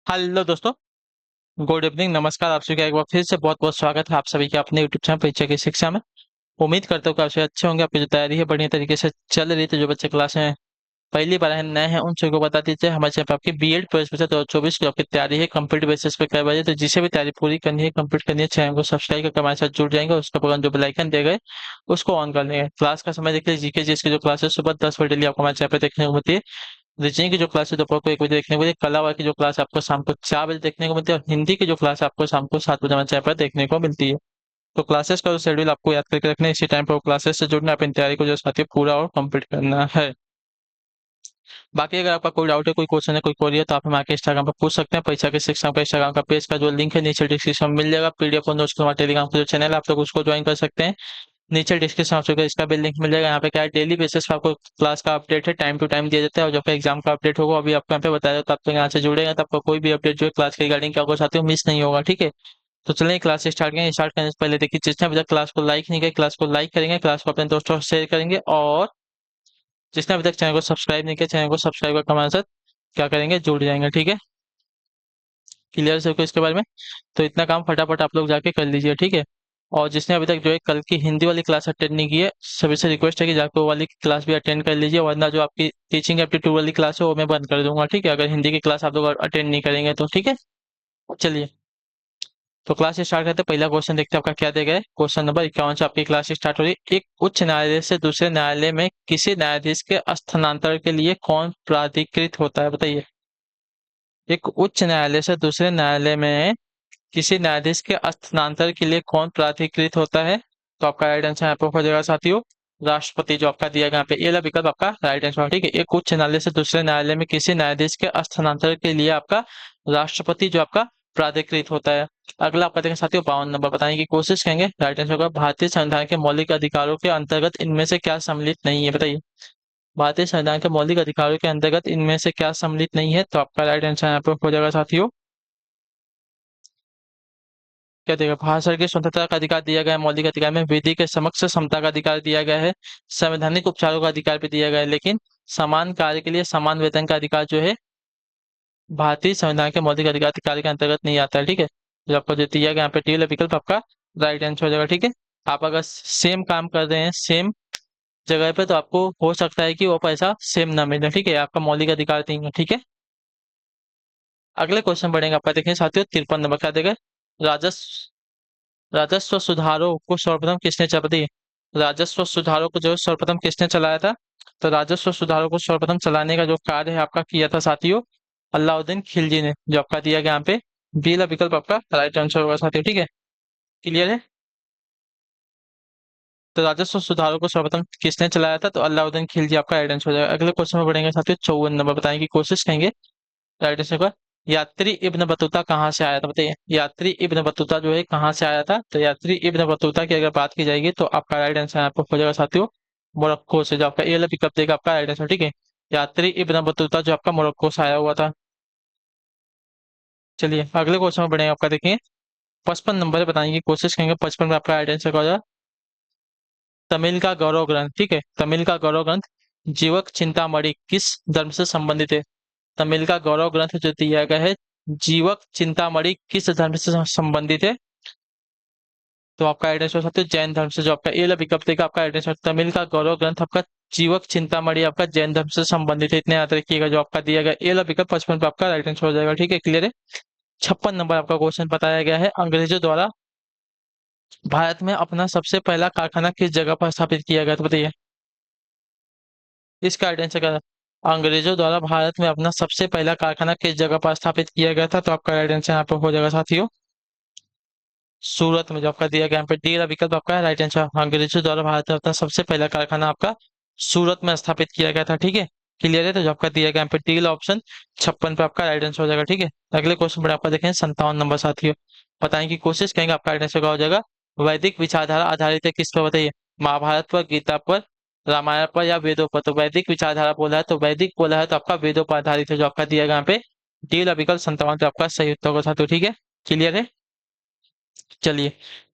Hello दोस्तों। Good evening, नमस्कार। आप सभी का एक बार फिर से बहुत बहुत स्वागत है आप सभी के अपने यूट्यूब चैनल परीक्षा की शिक्षा में। उम्मीद करता हूँ कि आप सभी अच्छे होंगे। आपकी जो तैयारी है बढ़िया तरीके से चल रही है। तो जो बच्चे क्लास में पहली बार है, नए हैं, उन सभी को बता दीजिए हमारे चैनल पर आपकी बीएड प्रवेश परीक्षा 2024 की आपकी तैयारी है कंप्लीट बेसिस पे करवाई जाए। तो जिसे भी तैयारी पूरी करनी है, कंप्लीट करनी है, चैनल को सब्सक्राइब करके हमारे साथ जुड़ जाएंगे। उसका प्रोग्राम जो बेल आइकन दिया गया है उसको ऑन कर लेंगे। क्लास का समय देखिए, जीके जीएस की जो क्लास है सुबह 10 बजे डेली आपको हमारे चैनल पर देखने को मिलती है। रीजनिंग की जो क्लास है दोपहर को 1 बजे देखने को मिलती है। कला वाला की जो क्लास है आपको शाम को 4 बजे देखने को मिलती है। और हिंदी की जो क्लास है आपको शाम को 7 बजे हमारे चैनल पर देखने को मिलती है। तो क्लासेस का शेड्यूल आपको याद करके रखना है। इसी टाइम पर क्लासेस से जुड़ना है, अपनी तैयारी को जो साथी पूरा और कंप्लीट करना है। बाकी अगर आपका कोई डाउट है, कोई क्वेश्चन है, कोई क्वेरी है, तो आप हमारे इंस्टाग्राम पर पूछ सकते हैं। परीक्षा के शिक्षा का इंस्टाग्राम का पेज का जो लिंक है नीचे डिस्क्रिप्शन में मिल जाएगा। पीडीएफ और नोट्स का हमारे टेलीग्राम का जो चैनल है आप लोग उसको ज्वाइन कर सकते हैं। नीचे डिस्क्रिप्शन आप सबको इसका भी लिंक मिल जाएगा। यहाँ पे क्या है, डेली बेसिस पे आपको क्लास का अपडेट है, टाइम टू टाइम दिया जाता है। और जब एग्जाम का अपडेट होगा अभी आपको यहाँ पे बताया जाता है, तो आप तो यहाँ से जुड़ेगा तो आपको कोई भी अपडेट जो है क्लास के रिगार्डिंग क्या आपको चाहते हो मिस नहीं होगा। ठीक है। तो चलिए क्लास स्टार्ट करेंगे। स्टार्ट करने से पहले देखिए, जिसने अभी तक क्लास को लाइक नहीं किया, क्लास को लाइक करेंगे, क्लास को अपने दोस्तों से शेयर करेंगे। और जिसने अभी तक चैनल को सब्सक्राइब नहीं किया, चैनल को सब्सक्राइब करके हमारे साथ क्या करेंगे, जुड़ जाएंगे। ठीक है। क्लियर है सबको इसके बारे में? तो इतना काम फटाफट आप लोग जाके कर लीजिए। ठीक है। और जिसने अभी तक जो है कल की हिंदी वाली क्लास अटेंड नहीं की है, सभी से रिक्वेस्ट है कि जाकर वो वाली क्लास भी अटेंड कर लीजिए। वरना जो आपकी टीचिंग एप्टीट्यूड वाली क्लास है वो मैं बंद कर दूंगा। ठीक है, अगर हिंदी की क्लास आप लोग अटेंड नहीं करेंगे तो। ठीक है। चलिए, तो क्लास स्टार्ट करते हैं। पहला क्वेश्चन देखते हैं आपका क्या दिया गया है। क्वेश्चन नंबर 51 से आपकी क्लास स्टार्ट हो रही है। एक उच्च न्यायालय से दूसरे न्यायालय में किसी न्यायाधीश के स्थानांतरण के लिए कौन प्राधिकृत होता है, बताइए। एक उच्च न्यायालय से दूसरे न्यायालय में किसी न्यायाधीश के स्थानांतरण के लिए कौन प्राधिकृत होता है? तो आपका राइट आंसर यहाँ पे हो जाएगा साथियों, राष्ट्रपति। जो आपका दिया गया यहाँ पे ये वाला विकल्प आपका राइट आंसर है। ठीक है। एक उच्च न्यायालय से दूसरे न्यायालय में किसी न्यायाधीश के स्थानांतरण के लिए आपका राष्ट्रपति जो आपका प्राधिकृत होता है। अगला आपका देखें साथियों, 52 नंबर। बताने की कोशिश करेंगे। राइट आंसर होगा, भारतीय संविधान के मौलिक अधिकारों के अंतर्गत इनमें से क्या सम्मिलित नहीं है, बताइए। भारतीय संविधान के मौलिक अधिकारों के अंतर्गत इनमें से क्या सम्मिलित नहीं है? तो आपका राइट आंसर यहाँ पे हो जाएगा साथियों, क्या देगा, भाषण की स्वतंत्रता का अधिकार दिया गया है। मौलिक अधिकार में विधि के समक्ष समता का अधिकार दिया गया है। संवैधानिक उपचारों का अधिकार भी दिया गया है। लेकिन समान कार्य के लिए समान वेतन का अधिकार जो है भारतीय संविधान के मौलिक अधिकार के अंतर्गत नहीं आता है। ठीक है। जो आपको जो दिया गया यहाँ पे डी वाला विकल्प आपका राइट आंसर हो जाएगा। ठीक है। आप अगर सेम काम कर रहे हैं सेम जगह पे तो आपको हो सकता है कि वो पैसा सेम ना मिले। ठीक है, आपका मौलिक अधिकार नहीं है। ठीक है। अगले क्वेश्चन बढ़ेंगे आपका, देखें साथियों 53 नंबर क्या देगा। राजस्व राजस्व सुधारों को सर्वप्रथम किसने चलाया थी? राजस्व सुधारों को जो सर्वप्रथम किसने चलाया था? तो राजस्व सुधारों को सर्वप्रथम चलाने का जो कार्य है आपका किया था साथियों, अलाउद्दीन खिलजी ने। जो आपका दिया गया यहाँ पे बी वाला विकल्प आपका राइट आंसर होगा साथियों। ठीक है। क्लियर है? तो राजस्व सुधारों को सर्वप्रथम किसने चलाया था? तो अलाउद्दीन खिलजी आपका राइट आंसर हो जाएगा। अगले क्वेश्चन में बढ़ेंगे साथियों, 54 नंबर। बताने की कोशिश करेंगे। राइट आंसर का, यात्री इब्न बतूता कहाँ से आया था, बताइए। यात्री इब्न बतूता जो है कहाँ से आया था? तो यात्री इब्न बतूता की अगर बात की जाएगी तो आपका राइट आंसर यहाँ पर हो जाएगा साथियों, मोरक्को से। जो आपका ये वाला पिकअप देगा आपका राइट आंसर। ठीक है। यात्री इब्न बतूता जो आपका मोरक्को से आया हुआ था। चलिए अगले क्वेश्चन में बढ़ेंगे आपका, देखिए 55 नंबर बताने की कोशिश करेंगे। 55 में आपका राइट आंसर हो जाएगा, तमिल का गौरव ग्रंथ। ठीक है। तमिल का गौरव ग्रंथ जीवक चिंतामणि किस धर्म से संबंधित है? तमिल का गौरव ग्रंथ जो दिया गया है जीवक चिंतामणि किस धर्म से संबंधित है? तो आपका एड्रेस हो सकता है जैन धर्म से। जो आपका ये विकल्प देगा आपका एड्रेस है, तमिल का गौरव ग्रंथ आपका जीवक चिंतामणि आपका जैन धर्म से संबंधित है। इतने याद रखिएगा। जो आपका दिया गया ये विकल्प 55 पे आपका राइट आंसर हो जाएगा। ठीक है। क्लियर है? 56 नंबर आपका क्वेश्चन बताया गया है, अंग्रेजों द्वारा भारत में अपना सबसे पहला कारखाना किस जगह पर स्थापित किया गया, तो बताइए। इसका राइट आंसर क्या था? अंग्रेजों द्वारा भारत में अपना सबसे पहला कारखाना किस जगह पर स्थापित किया गया था? तो आपका राइट आंसर यहाँ पर हो जाएगा साथियों, सूरत में। जो आपका दिया गया यहाँ पे डी वाला विकल्प आपका है राइट आंसर। अंग्रेजों द्वारा भारत में अपना सबसे पहला कारखाना आपका सूरत में स्थापित किया गया था। ठीक है। क्लियर है? तो जो आपका दिया गया यहाँ पे डी वाला ऑप्शन 56 पे आपका राइट आंसर हो जाएगा। ठीक है। अगले क्वेश्चन पर आपका देखें 57 नंबर साथियों। बताने की कोशिश करेंगे, आपका राइट आंसर क्या हो जाएगा। वैदिक विचारधारा आधारित है किस पर, बताइए। महाभारत पर, गीता पर, रामायण पर या वेदों पर? तो वैदिक विचारधारा बोला है तो वैदिक बोला है तो आपका वेदों पर आधारित है। जो आपका दिया गया यहाँ पे डी वाला विकल्प 57 पे आपका सही उत्तर होगा साथियों। ठीक है। क्लियर है? चलिए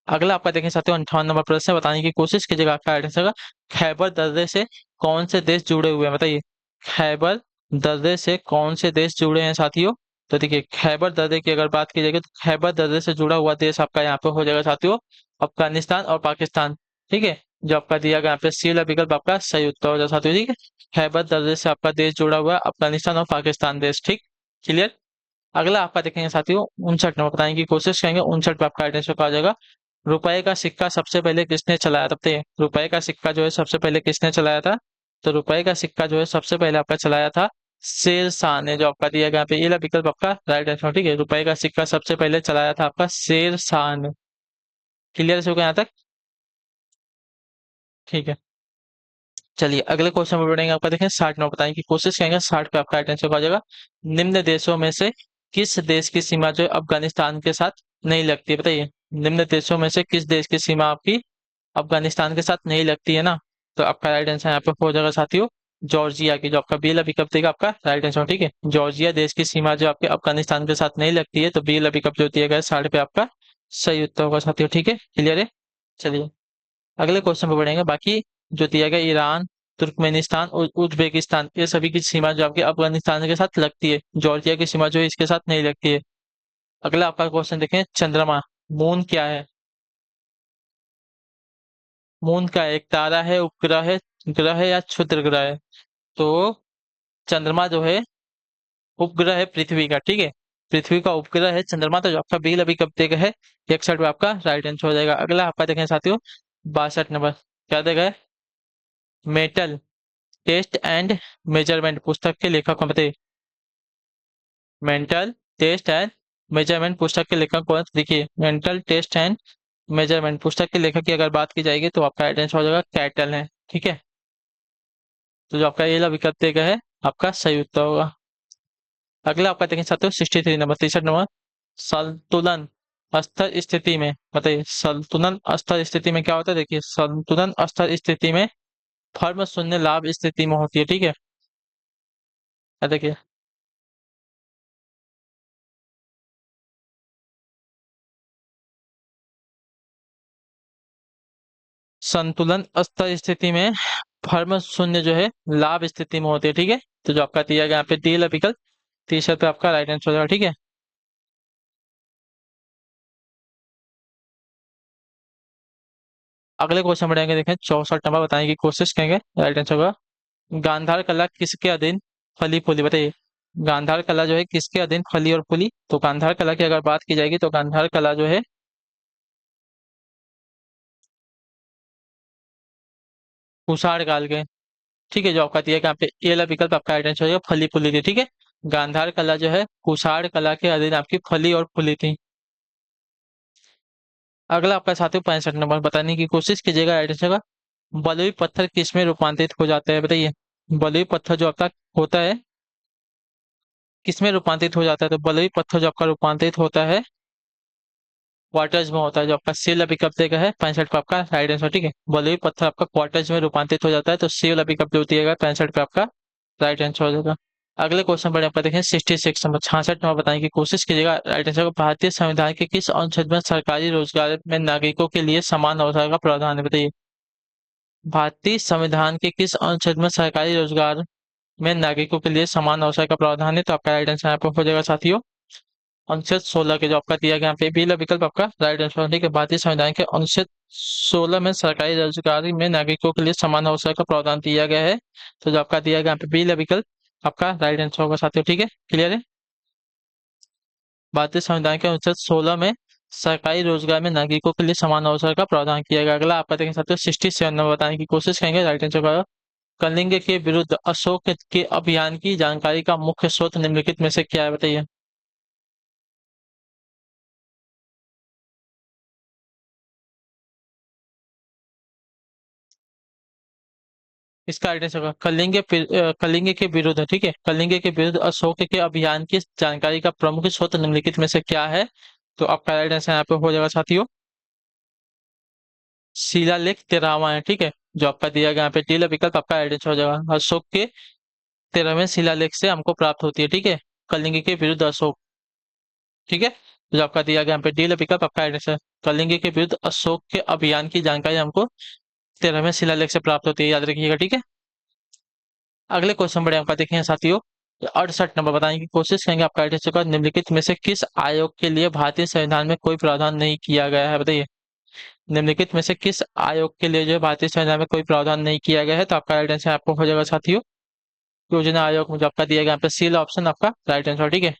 अगला आपका देखें साथियों 58 नंबर प्रश्न। बताने की कोशिश कीजिएगा, आपका राइट आंसर होगा, खैबर दर्रे से कौन से देश जुड़े हुए हैं, बताइए। खैबर दर्रे से कौन से देश जुड़े हैं साथियों? तो देखिए खैबर दर्रे की अगर बात की जाएगी तो खैबर दर्रे से जुड़ा हुआ देश आपका यहाँ पे हो जाएगा साथियों अफगानिस्तान और पाकिस्तान। ठीक है, जो आपका दिया गया यहाँ पे सी वाला विकल्प आपका सही उत्तर हो जाएगा साथियों। ठीक है, खैबर दर्रे से आपका देश जुड़ा हुआ है अफगानिस्तान और पाकिस्तान देश। ठीक, क्लियर। अगला आपका देखेंगे साथियों 59 नंबर बताने की कोशिश करेंगे। 59 पे आपका आइडेंटिफाई आ जाएगा। रुपए का सिक्का सबसे पहले किसने चलाया था बताइए। रुपए का सिक्का जो है सबसे पहले किसने चलाया था। तो रुपए का सिक्का जो है सबसे पहले आपका चलाया था शेर शाह ने। जो आपका दिया गया यहाँ पे ये वाला विकल्प आपका राइट आंसर। ठीक है, रुपए का सिक्का सबसे पहले चलाया था आपका शेर शाह ने। क्लियर से हो गया यहाँ तक। ठीक है, चलिए अगले क्वेश्चन पर बढ़ेंगे। आपका देखें 60 नंबर बताने की कोशिश करेंगे। 60 पे आपका आंसर आ जाएगा। निम्न देशों में से किस देश की सीमा जो है अफगानिस्तान के साथ नहीं लगती है बताइए। निम्न देशों में से किस देश की सीमा आपकी अफगानिस्तान के साथ नहीं लगती है ना। तो आपका राइट आंसर यहाँ पे हो जाएगा साथियों जॉर्जिया की। जो आपका बी वाला विकल्प देगा आपका राइट आंसर। ठीक है, जॉर्जिया देश की सीमा जो आपके अफगानिस्तान के साथ नहीं लगती है, तो बी वाला विकल्प जो दिया गया है 60 पे आपका सही उत्तर होगा साथियों। ठीक है, क्लियर है। चलिए अगले क्वेश्चन पर बढ़ेंगे। बाकी जो दिया गया ईरान, तुर्कमेनिस्तान और उज्बेकिस्तान, ये सभी की सीमा जो आपके अफगानिस्तान के साथ लगती है, जॉर्जिया की सीमा जो है इसके साथ नहीं लगती है। अगला आपका क्वेश्चन देखें। चंद्रमा, मून क्या है। मून का एक तारा है, उपग्रह है, ग्रह है या क्षुद्र ग्रह है। तो चंद्रमा जो है उपग्रह है पृथ्वी का। ठीक है, पृथ्वी का उपग्रह है चंद्रमा। तो जो आपका बिल अभी कब देगा है 61 पे आपका राइट आंसर हो जाएगा। अगला आपका देखें साथियों 62 नंबर क्या देगा है। मेटल टेस्ट एंड मेजरमेंट पुस्तक के लेखक कौन बताइए। मेंटल टेस्ट एंड मेजरमेंट पुस्तक के लेखक कौन। देखिए मेंटल टेस्ट एंड मेजरमेंट पुस्तक के लेखक की अगर बात की जाएगी तो आपका आइडेंटिफाई हो जाएगा कैटल है। ठीक है, तो जो आपका ये वाला विकल्प देगा है आपका सही उत्तर होगा। अगला आपका देखें साथियों 63 नंबर 63 नंबर संतुलन स्तर स्थिति में बताइए। संतुलन स्तर स्थिति में क्या होता है। देखिए संतुलन स्तर स्थिति में फर्म शून्य लाभ स्थिति में होती है। ठीक है, देखिए संतुलन अस्तर स्थिति में फर्म शून्य जो है लाभ स्थिति में होती है। ठीक है, तो जो आपका दिया गया यहाँ पे डी वाला विकल्प 30 पे आपका राइट आंसर हो जाएगा। ठीक है, अगले क्वेश्चन बढ़ेंगे। देखें 64 नंबर बताने की कोशिश करेंगे। राइट आंसर होगा गांधार कला किसके अधीन फली फूली बताइए। गांधार कला जो है किसके अधीन फली और फूली। तो गांधार कला की अगर बात की जाएगी तो गांधार कला जो है कुषाण काल के। ठीक है, जो आपका दिया गया यहाँ पे ए वाला विकल्प आपका राइट आंसर हो जाएगा फली फूली थी। ठीक है, गांधार कला जो है कुषाण कला के अधीन आपकी फली और फूली थी। अगला आपका साथियों 65 नंबर बताने की कोशिश कीजिएगा। राइट आंसर का बलुई पत्थर किस में रूपांतरित हो जाता है बताइए। बलुई पत्थर जो आपका होता है किस में रूपांतरित हो जाता है। तो बलुई पत्थर जो आपका रूपांतरित होता है क्वार्टर्स में होता है। जो आपका सी वाला विकल्प देगा है 65 पे आपका राइट आंसर। ठीक है, बलुई पत्थर आपका क्वार्टर्स में रूपांतरित हो जाता है, तो सी वाला विकल्प जो दिएगा 65 पे आपका राइट आंसर हो जाएगा। अगले क्वेश्चन पर आपका देखें 66 नंबर 66 नंबर बताने की कोशिश कीजिएगा। राइट आंसर भारतीय संविधान के किस अनुच्छेद में सरकारी रोजगार में नागरिकों के लिए समान अवसर का प्रावधान है बताइए। भारतीय संविधान के किस अनुच्छेद में सरकारी रोजगार में नागरिकों के लिए समान अवसर का प्रावधान है। तो आपका राइट आंसर यहाँ पर हो जाएगा साथियों अनुच्छेद 16 के। जो आपका दिया गया यहाँ पे पहला विकल्प आपका राइट आंसर। ठीक है, भारतीय संविधान के अनुच्छेद 16 में सरकारी रोजगार में नागरिकों के लिए समान अवसर का प्रावधान दिया गया है। तो जो आपका दिया गया यहाँ पे पहला विकल्प आपका राइट आंसर होगा साथियों। ठीक है, क्लियर है। भारतीय संविधान के अनुच्छेद 16 में सरकारी रोजगार में नागरिकों के लिए समान अवसर का प्रावधान किया गया। अगला आपका देखें साथियों 67 नंबर बताने की कोशिश करेंगे। राइट आंसर का कलिंग के विरुद्ध अशोक के अभियान की जानकारी का मुख्य स्रोत निम्नलिखित में से क्या है बताइए। इसका राइट आंसर होगा कलिंग के विरुद्ध। ठीक है, कलिंग के विरुद्ध अशोक के अभियान की जानकारी का प्रमुख स्रोत निम्नलिखित में से क्या है। तो आपका राइट आंसर यहाँ पे हो जाएगा साथियों शिलालेख 13वां है। ठीक है, जो आपका दिया गया यहाँ पे डी विकल्प आपका राइट आंसर हो जाएगा। अशोक के 13वें शिलालेख से हमको प्राप्त होती है। ठीक है, कलिंग के विरुद्ध अशोक। ठीक है, जो आपका दिया गया यहाँ पे डी विकल्प आपका राइट आंसर कलिंग के विरुद्ध अशोक के अभियान की जानकारी हमको 13वें शिलालेख से प्राप्त होती है, याद रखिएगा। ठीक है, अगले क्वेश्चन बढ़े आपका देखें साथियों 68 नंबर बताने की कोशिश करेंगे। आपका राइट आंसर होगा निम्नलिखित में से किस आयोग के लिए भारतीय संविधान में कोई प्रावधान नहीं किया गया है, बताइए। निम्नलिखित में से किस आयोग के लिए जो है भारतीय संविधान में कोई प्रावधान नहीं किया गया है, तो आपका राइट आंसर आपको हो जाएगा साथियों योजना आयोग में जो आपका दिया गया यहाँ पे सी ऑप्शन आपका राइट आंसर, ठीक है।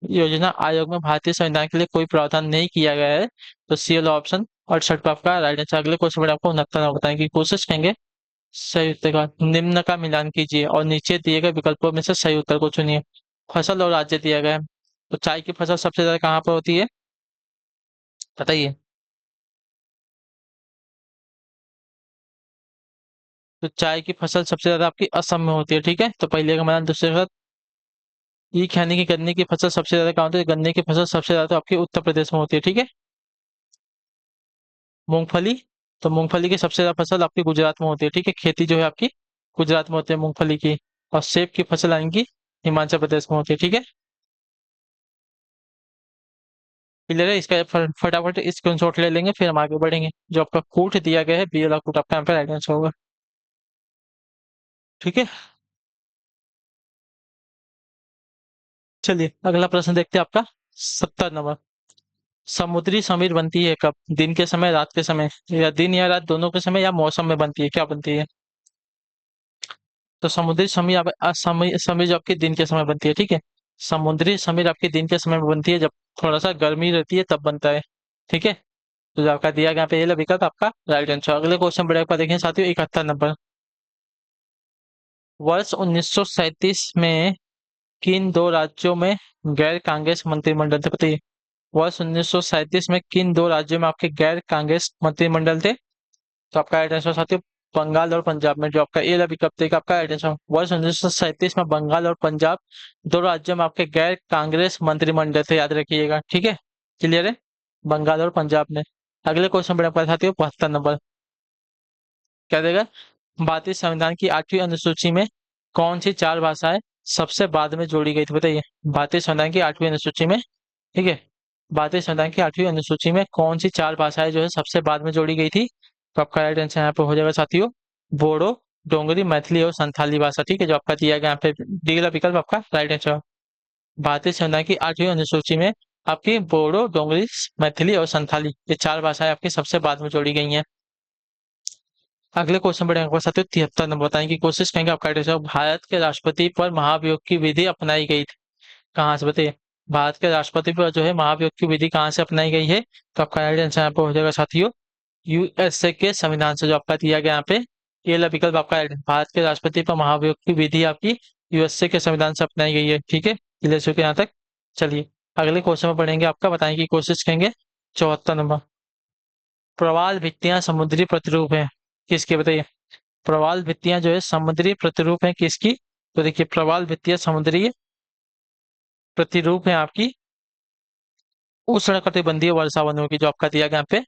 योजना आयोग में भारतीय संविधान के लिए कोई प्रावधान नहीं किया गया है, तो सी वाला ऑप्शन 68 पे आपका राइट आंसर। अगले क्वेश्चन में आपको 69 नंबर बताने की कोशिश करेंगे। सही उत्तर का निम्न का मिलान कीजिए और नीचे दिए गए विकल्पों में से सही उत्तर को चुनिए। फसल और राज्य दिया गया है, तो चाय की फसल सबसे ज्यादा कहाँ पर होती है, बताइए। तो चाय की फसल सबसे ज्यादा आपकी असम में होती है, ठीक है। तो पहले का मिलान दूसरे का ये यानी कि गन्ने की फसल सबसे ज्यादा कहाँ होती है, गन्ने की फसल सबसे ज्यादा तो आपकी उत्तर प्रदेश में होती है, ठीक है। मूंगफली, तो मूंगफली की सबसे ज्यादा फसल आपकी गुजरात में होती है, ठीक है। खेती जो है आपकी गुजरात में होती है मूंगफली की। और सेब की फसल आएंगी हिमाचल प्रदेश में होती है, ठीक है। क्लियर है, इसका फटाफट स्क्रीनशॉट ले लेंगे फिर हम आगे बढ़ेंगे। जो आपका कोट दिया गया है बी वाला कोट आपका यहाँ पे राइट आंसर होगा, ठीक है। चलिए अगला प्रश्न देखते हैं आपका 70 नंबर। समुद्री समीर बनती है कब, दिन के समय रात के समय, या दिन या रात दोनों के समय, या मौसम में बनती है, क्या बनती है। तो समुद्री समीर समीर जो आपके दिन के समय बनती है, ठीक है। समुद्री समीर आपके दिन के समय में बनती है, जब थोड़ा सा गर्मी रहती है तब बनता है, ठीक है। तो जो आपका दिया गया यहाँ पे ये विकल्प आपका राइट आंसर। अगले क्वेश्चन बढ़िया आपका देखें साथियों 71 नंबर। वर्ष 1937 में किन दो राज्यों में गैर कांग्रेस मंत्रिमंडल थे, बताइए। वर्ष 1937 में किन दो राज्यों में आपके गैर कांग्रेस मंत्रिमंडल थे, तो आपका राइट आंसर साथियों बंगाल और पंजाब में। जो आपका ए वाला विकल्प देगा आपका राइट आंसर। वर्ष 1937 में बंगाल और पंजाब दो राज्यों में आपके गैर कांग्रेस मंत्रिमंडल थे, याद रखिएगा, ठीक है। क्लियर है, बंगाल और पंजाब में। अगले क्वेश्चन पर आपका साथियों 72 नंबर। क्या देगा, भारतीय संविधान की 8वीं अनुसूची में कौन सी चार भाषाएं सबसे बाद में जोड़ी गई थी, बताइए। भारतीय संविधान की 8वीं अनुसूची में, ठीक है। भारतीय संविधान की 8वीं अनुसूची में कौन सी चार भाषाएं जो है सबसे बाद में जोड़ी गई थी, तो आपका राइट आंसर यहाँ पे हो जाएगा साथियों बोडो, डोंगरी, मैथिली और संथाली भाषा, ठीक है। जो आपका दिया गया यहाँ पे डी वाला विकल्प आपका राइट आंसर। भारतीय संविधान की 8वीं अनुसूची में आपकी बोडो, डोंगरी, मैथिली और संथाली ये चार भाषाएं आपकी सबसे बाद में जोड़ी गई हैं। अगले क्वेश्चन बढ़ेंगे आपके साथ 73 नंबर बताने की कोशिश करेंगे। आपका राइट आंसर भारत के राष्ट्रपति पर महाभियोग की विधि अपनाई गई थी, कहाँ से, बताइए। भारत के राष्ट्रपति पर जो है महाभियोग की विधि कहाँ से अपनाई गई है, तो आपका राइट आंसर यहाँ पे हो जाएगा साथियों यूएसए के संविधान से। जो आपका दिया गया यहाँ पे ये वाला विकल्प आपका right है। भारत के राष्ट्रपति पर महाभियोग की विधि आपकी यूएसए के संविधान से अपनाई गई है, ठीक है। क्लियर हो यहाँ तक। चलिए अगले क्वेश्चन में पढ़ेंगे, आपका बताने की कोशिश करेंगे 74 नंबर। प्रवाल भित्तियां समुद्री प्रतिरूप है किसके, बताइए। प्रवाल भित्तियां जो है समुद्री प्रतिरूप है किसकी, तो देखिए प्रवाल भित्तियां समुद्री प्रतिरूप है आपकी उष्णकटिबंधीय वर्षा वनों की। जो आपका दिया गया यहाँ पे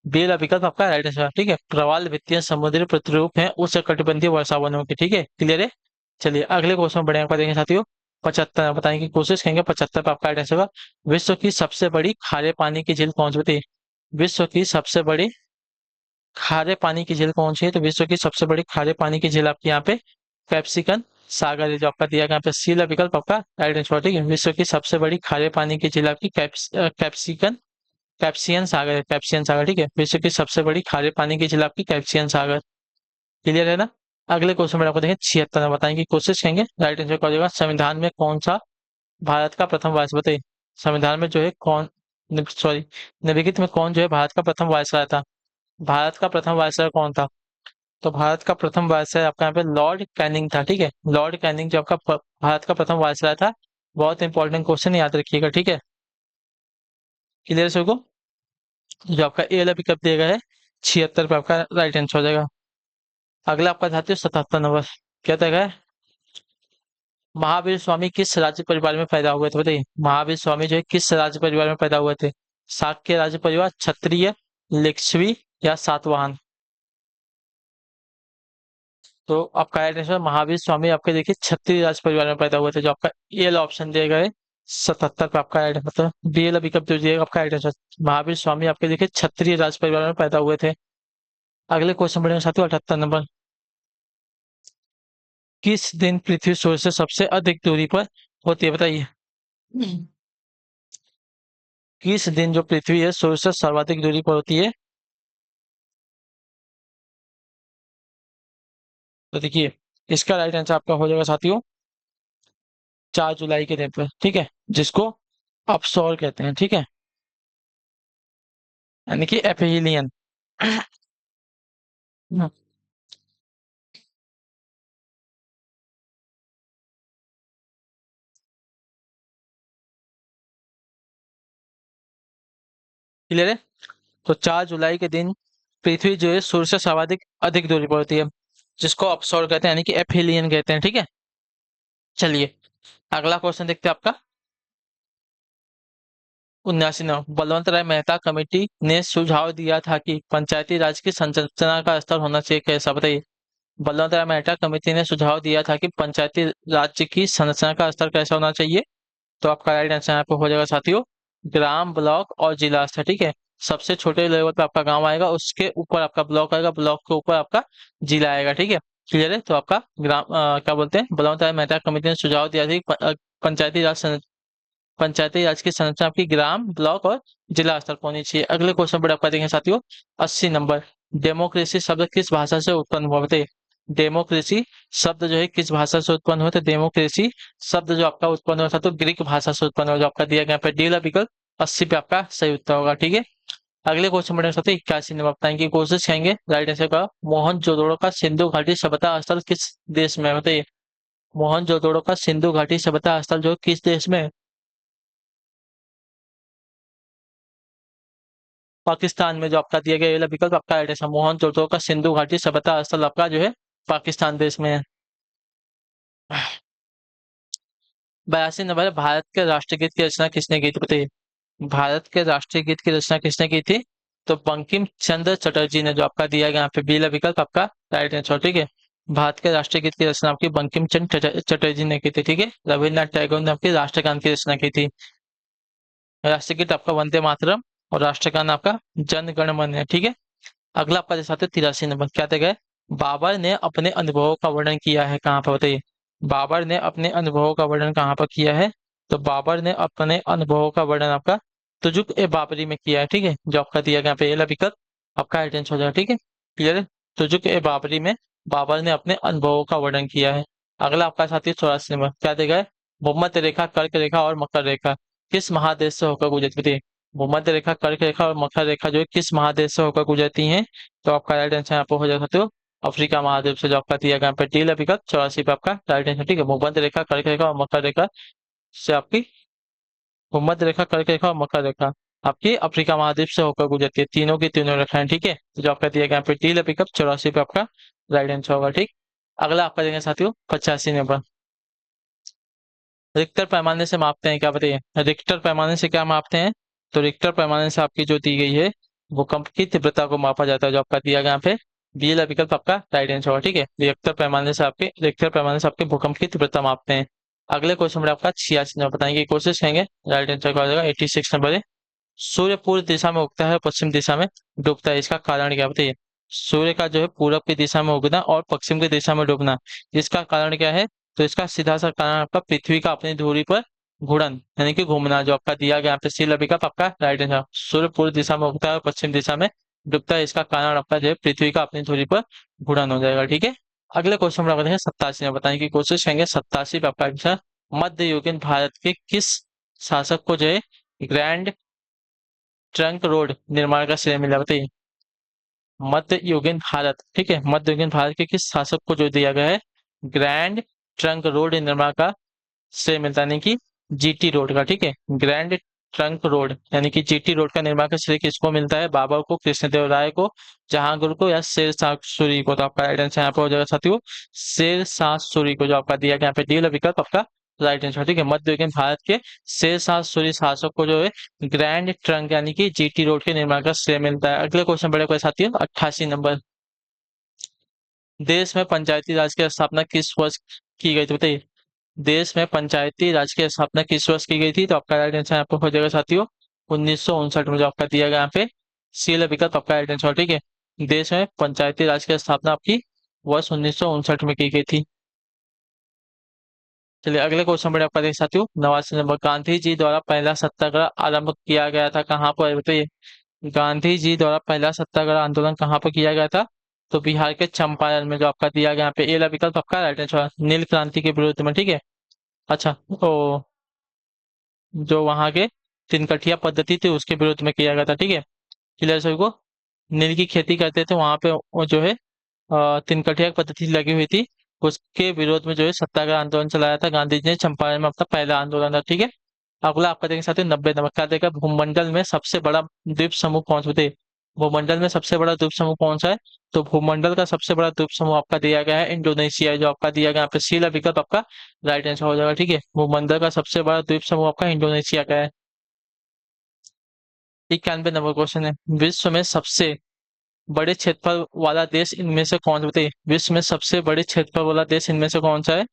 बी वाला विकल्प आपका राइट आंसर, ठीक है। प्रवाल वित्तीय समुद्री प्रतिरूप है उष्णकटिबंधीय वर्षा वनों की, ठीक है। क्लियर है। चलिए अगले क्वेश्चन बढ़िया आपका देखेंगे साथियों 75 बताने की कोशिश करेंगे। 75 पे आपका राइट आंसर होगा विश्व की सबसे बड़ी खारे पानी की झील कौन सी, बताइए। विश्व की सबसे बड़ी खारे पानी की झील कौन सी है, तो विश्व की सबसे बड़ी खारे पानी की झील आपकी यहाँ पे कैप्सिकन सागर है। जो आपका दिया गया यहाँ पे सी वाला विकल्प आपका राइट आंसर, ठीक है। विश्व की सबसे बड़ी खारे पानी की झील आपकी कैप्सिकन कैप्सियन सागर है, कैप्सियन सागर, ठीक है। विश्व की सबसे बड़ी खारे पानी की झील आपकी कैप्सियन सागर। क्लियर है ना। अगले क्वेश्चन में आपको देखें 76 में बताने की कोशिश करेंगे। राइट आंसर क्या हो जाएगा, संविधान में कौन सा भारत का प्रथम वायसराय, बताइए। संविधान में जो है कौन, सॉरी, निम्नलिखित में कौन जो है भारत का प्रथम वायसराय था। भारत का प्रथम वायसराय कौन था, तो भारत का प्रथम वायसराय आपका यहाँ पे लॉर्ड कैनिंग था, ठीक है। लॉर्ड कैनिंग जो आपका भारत का प्रथम वायसराय था। बहुत इंपॉर्टेंट क्वेश्चन याद रखिएगा, ठीक है। क्लियर है को जो आपका ए वाला पिकअप दिया गया है 76 पे आपका राइट आंसर हो जाएगा। अगला आपका साथियों 77 नंबर। क्या तय है, महावीर स्वामी किस राज्य परिवार में पैदा हुए थे, बताइए। महावीर स्वामी जो है किस राज्य परिवार में पैदा हुए थे, शाक्य राज्य परिवार, क्षत्रिय, लिच्छवी या सातवाहन। तो आपका राइट आंसर महावीर स्वामी आपके देखिए क्षत्रिय राज परिवार में पैदा हुए थे। जो आपका ए वाला ऑप्शन दिया गया है 77 पे आपका राइट मतलब बी वाला विकल्प जो दिएगा आपका राइट आंसर। महावीर स्वामी आपके देखिए क्षत्रिय राज परिवार में पैदा हुए थे। अगले क्वेश्चन बढ़ेंगे साथियों 78 नंबर। किस दिन पृथ्वी सूर्य से सबसे अधिक दूरी पर होती है, बताइए। किस दिन जो पृथ्वी है सूर्य से सर्वाधिक दूरी पर होती है। तो देखिए, इसका राइट आंसर आपका हो जाएगा साथियों 4 जुलाई के दिन पर, ठीक है, जिसको अपसौर कहते हैं, ठीक है, यानी कि एफिलियन। क्लियर है। तो 4 जुलाई के दिन पृथ्वी जो है सूर्य से सर्वाधिक अधिक दूरी पर होती है, जिसको अपसौर कहते हैं, यानी कि एफिलियन कहते हैं, ठीक है। चलिए, अगला क्वेश्चन देखते हैं आपका। 79 बलवंत राय मेहता कमेटी ने सुझाव दिया था कि पंचायती राज की संरचना का स्तर होना चाहिए कैसा, बताइए। बलवंत राय मेहता कमेटी ने सुझाव दिया था कि पंचायती राज्य की संरचना का स्तर कैसा होना चाहिए। तो आपका राइट आंसर यहाँ पे हो जाएगा साथियों ग्राम, ब्लॉक और जिला स्तर, ठीक है। सबसे छोटे लेवल पे आपका गांव आएगा, उसके ऊपर आपका ब्लॉक आएगा, ब्लॉक के ऊपर आपका जिला आएगा, ठीक है। क्लियर है। तो आपका ग्राम क्या बोलते हैं, बलवंत राय मेहता कमेटी ने सुझाव दिया था कि पंचायती राज पंचायती राज की संरचना आपकी ग्राम, ब्लॉक और जिला स्तर पर होनी चाहिए। अगले क्वेश्चन पर आपका देखेंगे साथियों 80 नंबर। डेमोक्रेसी शब्द किस भाषा से उत्पन्न हुआ, बताइए। डेमोक्रेसी शब्द जो है किस भाषा से उत्पन्न हुआ था। डेमोक्रेसी शब्द जो आपका उत्पन्न हुआ था तो ग्रीक भाषा से उत्पन्न हुआ, जो आपका दिया गया पे डी वाला विकल्प 80 पे आपका सही उत्तर होगा, ठीक है। अगले क्वेश्चन बढ़ेंगे साथियों 81 नंबर। बताएंगे की कोशिश करेंगे राइट आंसर का। मोहनजोदड़ो का सिंधु घाटी सभ्यता स्थल किस देश में है, बताइए। मोहनजोदड़ो का सिंधु घाटी सभ्यता स्थल जो किस देश में है? पाकिस्तान में, जो आपका दिया गया ये वाला विकल्प आपका राइट आंसर मोहनजोदड़ो का सिंधु घाटी सभ्यता स्थल आपका जो है पाकिस्तान देश में है। 82 नंबर। भारत के राष्ट्रगीत की रचना किसने की थी, बताइए। भारत के राष्ट्रीय गीत की रचना किसने की थी। तो बंकिम चंद्र चटर्जी ने, जो आपका दिया गया यहाँ पे बी वाला विकल्प आपका राइट आंसर, ठीक है। भारत के राष्ट्रीय गीत की रचना आपकी बंकिम चंद्र चटर्जी ने की थी, ठीक है। रविन्द्रनाथ टैगोर ने आपके राष्ट्रगान की रचना की थी। राष्ट्रीय गीत आपका वंदे मातरम और राष्ट्रगान आपका जन गण मन है, ठीक है। अगला आपका जैसा 83 नंबर। क्या देगा है? बाबर ने अपने अनुभवों का वर्णन किया है कहाँ पर, बताइए। बाबर ने अपने अनुभवों का वर्णन कहाँ पर किया है। तो बाबर ने अपने अनुभवों का वर्णन आपका तुजुक ए बाबरी में किया है, ठीक है। जो आपका दिया गया पे विकल्प आपका अटेंस हो जाएगा, ठीक है। क्लियर है। तुजुक ए बाबरी में बाबर ने अपने अनुभवों का वर्णन किया है। अगला आपका साथी 84 नंबर। क्या देगा है? भूमध्य रेखा, कर्क रेखा और मकर रेखा किस महादेश से होकर गुजरती है। भूमध्य रेखा, कर्क रेखा और मकर रेखा जो है किस महादेश से होकर गुजरती हैं। तो आपका राइट आंसर यहाँ पर हो जा सकते हो अफ्रीका महाद्वीप से, जो आपका दिया गया पे डी विकल्प 84 पे आपका राइट आंसर, ठीक है। भूमध्य रेखा, कर्क रेखा और मकर रेखा से आपकी भूमध्य रेखा, कर्क रेखा और मकर रेखा आपकी अफ्रीका महाद्वीप से होकर गुजरती है, तीनों की तीनों रेखाएं, ठीक है। तो जो आपका दिया गया पे डी विकल्प 84 पे आपका राइट आंसर होगा, ठीक। अगला आपका देंगे साथियों 85 नंबर। रिक्टर पैमाने से मापते हैं क्या, बताइए। रिक्टर पैमाने से क्या मापते हैं। तो रिक्टर पैमाने से आपकी जो दी गई है भूकंप की तीव्रता को मापा जाता है, जो आपका दिया गया यहाँ पे बी वाला विकल्प आपका राइट आंसर होगा, ठीक है। रिक्टर पैमाने से आपके भूकंप की तीव्रता मापते हैं। अगले क्वेश्चन में आपका 86 नंबर। बताएंगे की कोशिश करेंगे राइट आंसर का हो जाएगा 86 नंबर है। सूर्य पूर्व दिशा में उगता है और पश्चिम दिशा में डूबता है, इसका कारण क्या, बताइए। सूर्य का जो है पूरब की दिशा में उगना और पश्चिम की दिशा में डूबना, इसका कारण क्या है। तो इसका सीधा सा कारण आपका पृथ्वी का अपनी धुरी पर घूर्णन यानी कि घूमना, जो आपका दिया गया यहाँ पे सी लबिका आपका राइट आंसर। सूर्य पूर्व दिशा में उगता है और पश्चिम दिशा में डूबता है, इसका कारण आपका जो है पृथ्वी का अपनी धुरी पर घूर्णन हो जाएगा, ठीक है। अगले क्वेश्चन में आपका 87 में बताने की कोशिश करेंगे 87 पे आपका आंसर मध्ययुगीन भारत के किस शासक को जो है ग्रैंड ट्रंक रोड निर्माण का श्रेय मिला, बताइए। मध्ययुगीन भारत, ठीक है, मध्ययुगीन भारत के किस शासक को जो दिया गया है ग्रैंड ट्रंक रोड निर्माण का श्रेय मिलता है, यानी कि जीटी रोड का, ठीक है। ग्रैंड ट्रंक रोड यानी कि जीटी रोड का निर्माण का श्रेय किसको मिलता है, बाबर को, कृष्णदेव राय को, जहांगीर को या शेर शाह सूरी को। तो आपका राइट आंसर यहाँ पे हो जाएगा साथियों शेर शाह सूरी को, जो आपका दिया गया यहाँ पे डी वाला विकल्प आपका राइट आंसर, ठीक है। मध्ययुगीन भारत के शेर शाह सूरी शासक को जो है ग्रैंड ट्रंक यानी कि जीटी रोड के निर्माण का श्रेय मिलता है। अगले क्वेश्चन बड़े कोई साथियों 88 नंबर। देश में पंचायती राज की स्थापना किस वर्ष की गई थी, बताइए। देश में पंचायती राज की स्थापना किस वर्ष की गई थी। तो आपका राइट आंसर यहाँ पे हो जाएगा साथियों 1959 में, जो आपका दिया गया यहाँ पे सी वाला विकल्प आपका राइट आंसर, ठीक है। देश में पंचायती राज की स्थापना आपकी वर्ष 1959 में की गई थी। चलिए अगले क्वेश्चन पर आपका देख सकते हो 89 नंबर। गांधी जी द्वारा पहला सत्याग्रह आरंभ किया गया था कहाँ पर, बताइए। गांधी जी द्वारा पहला सत्याग्रह आंदोलन कहाँ पर किया गया था? तो बिहार के चंपारण में, जो आपका दिया गया यहाँ पे ए विकल्प आपका राइट आंसर, नील क्रांति के विरुद्ध में, ठीक है। अच्छा, तो जो वहां के तिनकठिया पद्धति थी उसके विरुद्ध में किया गया था, ठीक है। क्लियर सभी को? नील की खेती करते थे वहां पे, वो जो है तिनकठिया पद्धति लगी हुई थी, उसके विरोध में जो है सत्याग्रह आंदोलन चलाया था गांधी जी ने चंपारण में, अपना पहला आंदोलन था, ठीक है। अगला आपका देखें साथियों 90 नंबर। क्या देगा? भूमंडल में सबसे बड़ा द्वीप समूह कौन सा है? भूमंडल में सबसे बड़ा द्वीप समूह कौन सा है? तो भूमंडल का सबसे बड़ा द्वीप समूह आपका दिया गया है इंडोनेशिया, जो आपका दिया गया यहाँ पे सी विकल्प आपका राइट आंसर हो जाएगा, ठीक है। भूमंडल का सबसे बड़ा द्वीप समूह आपका इंडोनेशिया का है। 91 नंबर क्वेश्चन है, विश्व में सबसे बड़े क्षेत्रफल वाला देश इनमें से कौन सा, बताइए। विश्व में सबसे बड़े क्षेत्रफल वाला देश इनमें से कौन सा है?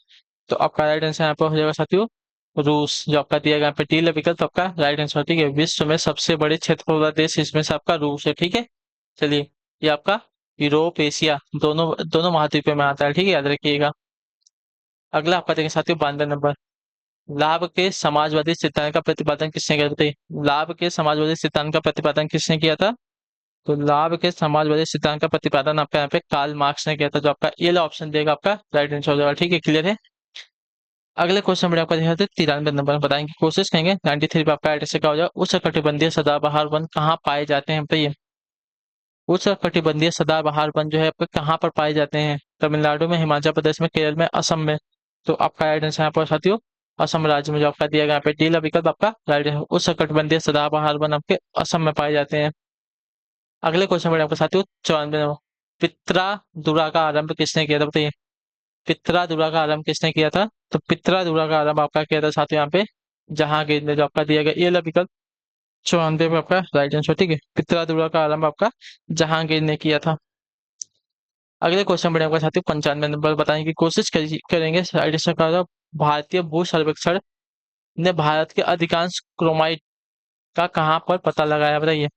तो आपका राइट आंसर यहाँ पर हो जाएगा साथियों रूस, जो आपका दिया गया यहाँ पे डी विकल्प आपका राइट आंसर, ठीक है। विश्व में सबसे बड़े क्षेत्रफल वाला देश इसमें से आपका रूस है, ठीक है। चलिए, ये आपका यूरोप एशिया दोनों दोनों महाद्वीपों में आता है, ठीक है, याद रखिएगा। अगला आपका देखें साथियों 92 नंबर। लाभ के समाजवादी सिद्धांत का प्रतिपादन किसने किया था? लाभ के समाजवादी सिद्धांत का प्रतिपादन किसने किया था? तो लाभ के समाजवादी सिद्धांत का प्रतिपादन आपका यहाँ पे कार्ल मार्क्स ने किया था, जो आपका ये ऑप्शन देगा आपका राइट आंसर हो जाएगा, ठीक है। क्लियर है? अगले क्वेश्चन में आपका देखा 93 नंबर बताएंगे, कोशिश करेंगे। 93 पे आपका एड्रेस क्या हो जाएगा? उष्णकटिबंधीय सदाबहार वन कहाँ पाए जाते हैं, बताइए। उष्णकटिबंधीय सदाबहार वन जो है आपके कहाँ पर पाए जाते हैं? तमिलनाडु में, हिमाचल प्रदेश में, केरल में, असम में। तो आपका राइट आंसर यहाँ पर साथियों असम राज्य में, जो आपका दिया गया यहाँ पे डी विकल्प आपका राइट आंसर। उष्णकटिबंधीय सदाबहार वन आपके असम में पाए जाते हैं। अगले क्वेश्चन में आपका साथियों 94 नंबर। पित्रा का आरंभ किसने किया था, बताइए। पित्रा का आरंभ किसने किया था? तो पित्रा का आरंभ आपका किया था साथियों यहाँ पे जहांगीर ने, जो आपका दिया गया ये विकल्प 94 में आपका राइट आंसर, ठीक है। पित्रा का आरंभ आपका जहांगीर ने किया था। अगले क्वेश्चन में आपका साथियों 95 नंबर बताने की कोशिश करेंगे। राइट आंसर का होगा, भारतीय भू सर्वेक्षण ने भारत के अधिकांश क्रोमाइट का कहाँ पर पता लगाया, बताइए।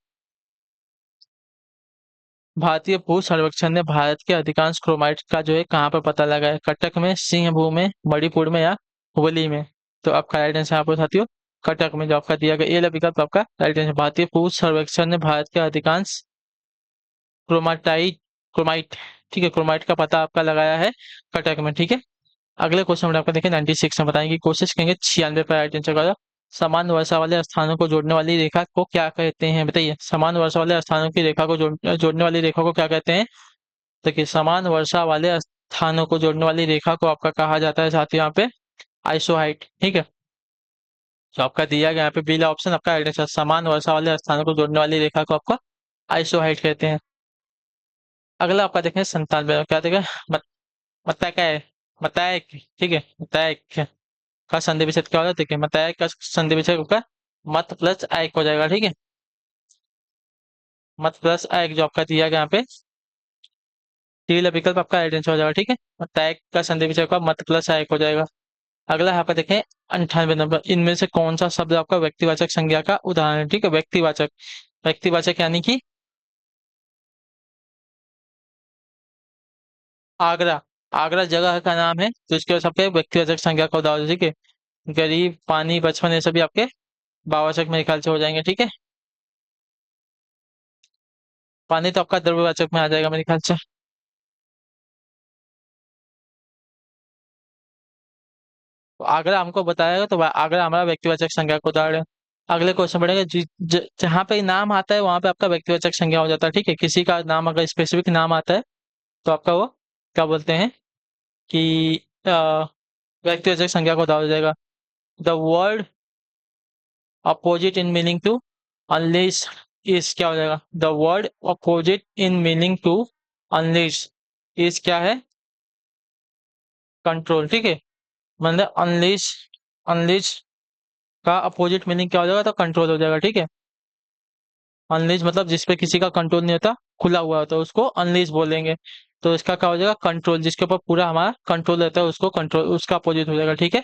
भारतीय भू सर्वेक्षण ने भारत के अधिकांश क्रोमाइट का जो है कहाँ पर पता लगाया? कटक में, सिंहभूम में, मणिपुर में, या हुगली में। तो आपका राइट आंसर यहाँ पर साथियों कटक में, जो आपका दिया गया ये विकल्प आपका राइट आंसर। भारतीय भू सर्वेक्षण ने भारत के अधिकांश क्रोमाटाइट क्रोमाइट ठीक है, क्रोमाइट का पता आपका लगाया है कटक में, ठीक है। अगले क्वेश्चन में आपका देखिए 96 में बताएंगे, कोशिश करेंगे 96 पर राइट आंसर का। समान वर्षा वाले स्थानों को जोड़ने वाली रेखा को क्या कहते हैं, बताइए। समान वर्षा वाले स्थानों की रेखा को जोड़ने वाली रेखा को क्या कहते हैं? देखिए, समान वर्षा वाले स्थानों को जोड़ने वाली रेखा को आपका कहा जाता है साथ ही यहाँ पे आइसोहाइट, ठीक है। तो आपका दिया गया यहाँ पे बीला ऑप्शन आपका राइट आंसर। समान वर्षा वाले स्थानों को जोड़ने वाली रेखा को आपका आइसोहाइट कहते हैं। अगला आपका देखें 97 क्या देखें, मत क्या है, मतायक, ठीक है। मतायक का संधि विच्छेद क्या होता है? देखिए, मतायक का संधि विच्छेद होगा मत प्लस आयक हो जाएगा, ठीक है। मत प्लस आयक जो आपका दिया गया यहाँ पे टी विकल्प आपका राइट आंसर हो जाएगा, ठीक है। मतायक का संधि विच्छेद होगा मत प्लस आयक हो जाएगा। अगला यहाँ पे देखें 98 नंबर। इनमें से कौन सा शब्द आपका व्यक्तिवाचक संज्ञा का उदाहरण है, ठीक है। व्यक्तिवाचक, व्यक्तिवाचक यानी कि आगरा, आगरा जगह का नाम है, तो इसके सबके व्यक्तिवाचक संज्ञा का उदाहरण, ठीक है। गरीब, पानी, बचपन, ये सभी आपके भाववाचक मेरे ख्याल से हो जाएंगे, ठीक है। पानी तो आपका द्रव्यवाचक में आ जाएगा मेरे ख्याल से। तो आगरा हमको बताएगा, तो आगरा हमारा व्यक्तिवाचक संज्ञा का उदाहरण है। अगले क्वेश्चन बढ़ेगा जहाँ पे नाम आता है वहां पे आपका व्यक्तिवाचक संज्ञा हो जाता है, ठीक है। किसी का नाम अगर स्पेसिफिक नाम आता है तो आपका वो क्या बोलते हैं कि व्यक्तिवाचक संज्ञा का उदाहरण हो जाएगा। The word opposite in meaning to unleash is क्या हो जाएगा? The word opposite in meaning to unleash is क्या है? कंट्रोल, ठीक है। मतलब अनलिश, अनलिश का अपोजिट मीनिंग क्या हो जाएगा? तो कंट्रोल हो जाएगा, ठीक है। अनलीज मतलब जिसपे किसी का कंट्रोल नहीं होता, खुला हुआ होता है, उसको अनलीज बोलेंगे। तो इसका क्या हो जाएगा? कंट्रोल, जिसके ऊपर पूरा हमारा कंट्रोल रहता है उसको कंट्रोल, उसका अपोजिट हो जाएगा, ठीक है।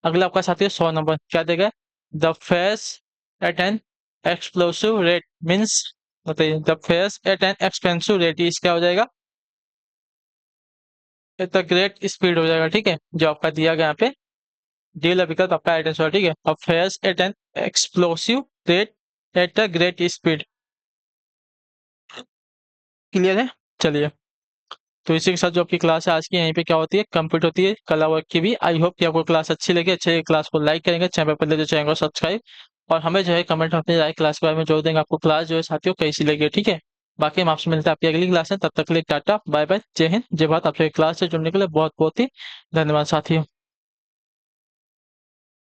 अगला आपका साथी है 100 नंबर। क्या देगा? The face at an explosive rate means, बताइए। The face at an expensive rate is क्या हो जाएगा? द ग्रेट स्पीड हो जाएगा, ठीक है, जो आपका दिया गया यहाँ पे डी वाला विकल्प आपका राइट आंसर है, ठीक है। और fires at an explosive rate at a great speed. Clear है? चलिए, तो इसी के साथ जो आपकी क्लास है आज की यहीं पे क्या होती है, कंप्लीट होती है कला वर्क की भी। आई होप कि आपको क्लास अच्छी लगी। अच्छे क्लास को लाइक करेंगे, चैनल पर पहले जो चैनल को सब्सक्राइब, और हमें जो है कमेंट में अपनी राय क्लास के बारे में जोड़ देंगे। आपको क्लास जो है साथियों कैसी लगी, ठीक है। बाकी हम आपसे मिलते हैं आपकी अगली क्लास में, तब तक के लिए टाटा बाय बाय, जय हिंद जय भारत। आपसे क्लास से जुड़ने के लिए बहुत बहुत ही धन्यवाद साथियों।